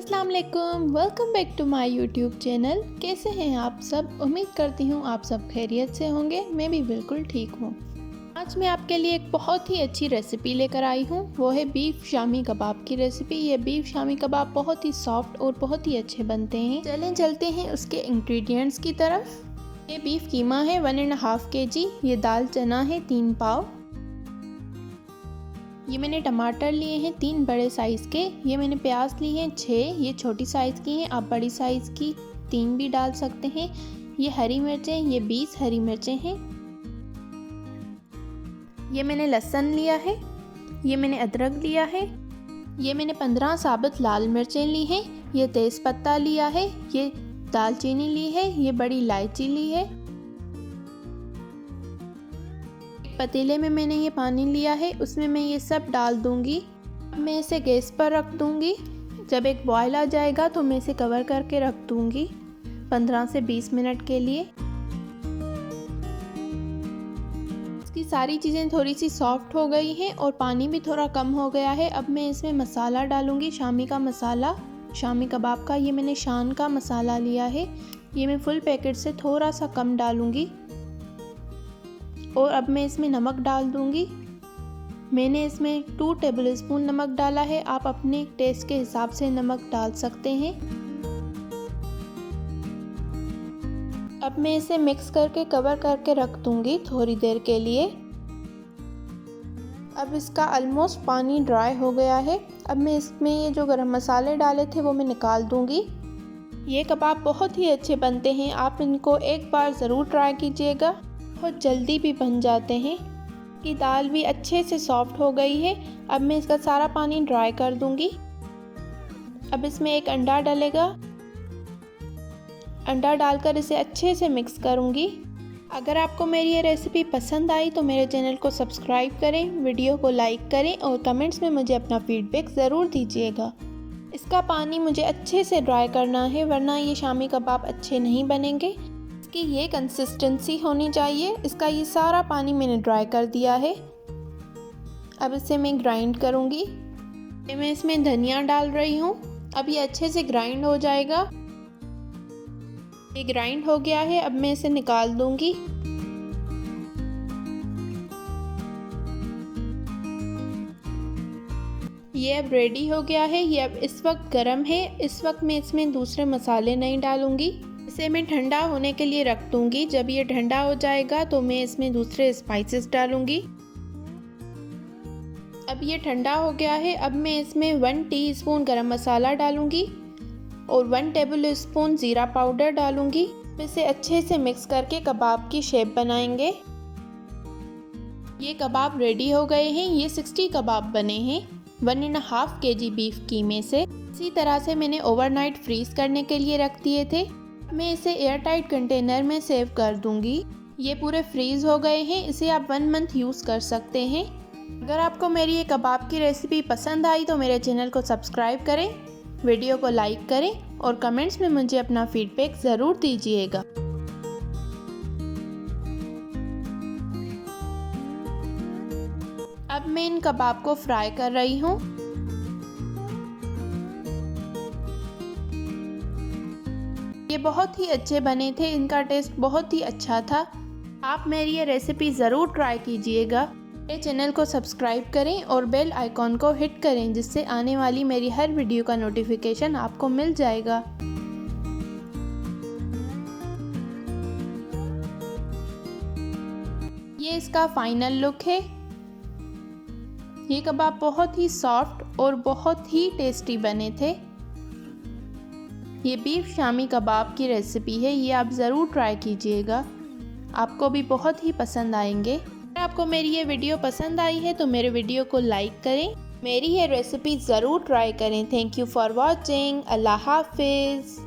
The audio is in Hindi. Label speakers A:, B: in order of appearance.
A: अस्सलाम वालेकुम, welcome back to my YouTube channel. कैसे हैं आप सब? उम्मीद करती हूँ आप सब खैरियत से होंगे। मैं भी बिल्कुल ठीक हूँ। आज मैं आपके लिए एक बहुत ही अच्छी रेसिपी लेकर आई हूँ। वो है बीफ शामी कबाब की रेसिपी। ये बीफ शामी कबाब बहुत ही सॉफ्ट और बहुत ही अच्छे बनते हैं। चलें चलते हैं उसके इंग्रेडिएंट्स की तरफ। ये बीफ कीमा है 1.5 kg। ये दाल चना है 3 पाव। ये मैंने टमाटर लिए हैं 3 बड़े साइज़ के। ये मैंने प्याज ली हैं 6। ये छोटी साइज़ की हैं, आप बड़ी साइज़ की 3 भी डाल सकते हैं। ये हरी मिर्चें, ये 20 हरी मिर्चें हैं। ये मैंने लहसुन लिया है। ये मैंने अदरक लिया है। ये मैंने 15 साबुत लाल मिर्चें ली हैं। ये तेज़पत्ता लिया है। ये दालचीनी ली है। ये बड़ी इलायची ली है। पतीले में मैंने ये पानी लिया है, उसमें मैं ये सब डाल दूंगी। अब मैं इसे गैस पर रख दूंगी। जब एक बॉयल आ जाएगा तो मैं इसे कवर करके रख दूंगी 15 से 20 मिनट के लिए। इसकी सारी चीज़ें थोड़ी सी सॉफ्ट हो गई हैं और पानी भी थोड़ा कम हो गया है। अब मैं इसमें मसाला डालूंगी, शामी का मसाला, शामी कबाब का। ये मैंने शान का मसाला लिया है। ये मैं फुल पैकेट से थोड़ा सा कम डालूंगी। और अब मैं इसमें नमक डाल दूंगी। मैंने इसमें 2 टेबलस्पून नमक डाला है। आप अपने टेस्ट के हिसाब से नमक डाल सकते हैं। अब मैं इसे मिक्स करके कवर करके रख दूंगी थोड़ी देर के लिए। अब इसका ऑलमोस्ट पानी ड्राई हो गया है। अब मैं इसमें ये जो गरम मसाले डाले थे वो मैं निकाल दूंगी। ये कबाब बहुत ही अच्छे बनते हैं, आप इनको एक बार ज़रूर ट्राई कीजिएगा। बहुत जल्दी भी बन जाते हैं। कि दाल भी अच्छे से सॉफ्ट हो गई है। अब मैं इसका सारा पानी ड्राई कर दूंगी। अब इसमें एक अंडा डलेगा। अंडा डालकर इसे अच्छे से मिक्स करूंगी। अगर आपको मेरी ये रेसिपी पसंद आई तो मेरे चैनल को सब्सक्राइब करें, वीडियो को लाइक करें और कमेंट्स में मुझे अपना फीडबैक ज़रूर दीजिएगा। इसका पानी मुझे अच्छे से ड्राई करना है, वरना ये शामी कबाब अच्छे नहीं बनेंगे। कि ये कंसिस्टेंसी होनी चाहिए। इसका ये सारा पानी मैंने ड्राई कर दिया है। अब इसे मैं ग्राइंड करूँगी। मैं इसमें धनिया डाल रही हूँ। अब ये अच्छे से ग्राइंड हो जाएगा। ये ग्राइंड हो गया है। अब मैं इसे निकाल दूँगी। ये अब रेडी हो गया है। ये अब इस वक्त गर्म है। इस वक्त मैं इसमें दूसरे मसाले नहीं डालूँगी। इसे मैं ठंडा होने के लिए रख दूंगी। जब ये ठंडा हो जाएगा तो मैं इसमें दूसरे स्पाइसेस डालूंगी। अब ये ठंडा हो गया है। अब मैं इसमें 1 टीस्पून गरम मसाला डालूंगी और 1 टेबलस्पून ज़ीरा पाउडर डालूंगी। इसे अच्छे से मिक्स करके कबाब की शेप बनाएंगे। ये कबाब रेडी हो गए हैं। ये 60 कबाब बने हैं 1.5 kg बीफ कीमे से। इसी तरह से मैंने ओवरनाइट फ्रीज करने के लिए रख दिए थे। मैं इसे एयर टाइट कंटेनर में सेव कर दूंगी। ये पूरे फ्रीज हो गए हैं। इसे आप 1 मंथ यूज़ कर सकते हैं। अगर आपको मेरी ये कबाब की रेसिपी पसंद आई तो मेरे चैनल को सब्सक्राइब करें, वीडियो को लाइक करें और कमेंट्स में मुझे अपना फीडबैक ज़रूर दीजिएगा। अब मैं इन कबाब को फ्राई कर रही हूँ। ये बहुत ही अच्छे बने थे, इनका टेस्ट बहुत ही अच्छा था। आप मेरी ये रेसिपी ज़रूर ट्राई कीजिएगा। मेरे चैनल को सब्सक्राइब करें और बेल आइकॉन को हिट करें, जिससे आने वाली मेरी हर वीडियो का नोटिफिकेशन आपको मिल जाएगा। ये इसका फाइनल लुक है। ये कबाब बहुत ही सॉफ्ट और बहुत ही टेस्टी बने थे। ये बीफ शामी कबाब की रेसिपी है, ये आप ज़रूर ट्राई कीजिएगा। आपको भी बहुत ही पसंद आएंगे। अगर आपको मेरी ये वीडियो पसंद आई है तो मेरे वीडियो को लाइक करें, मेरी ये रेसिपी ज़रूर ट्राई करें। Thank you for watching. अल्लाह हाफिज़।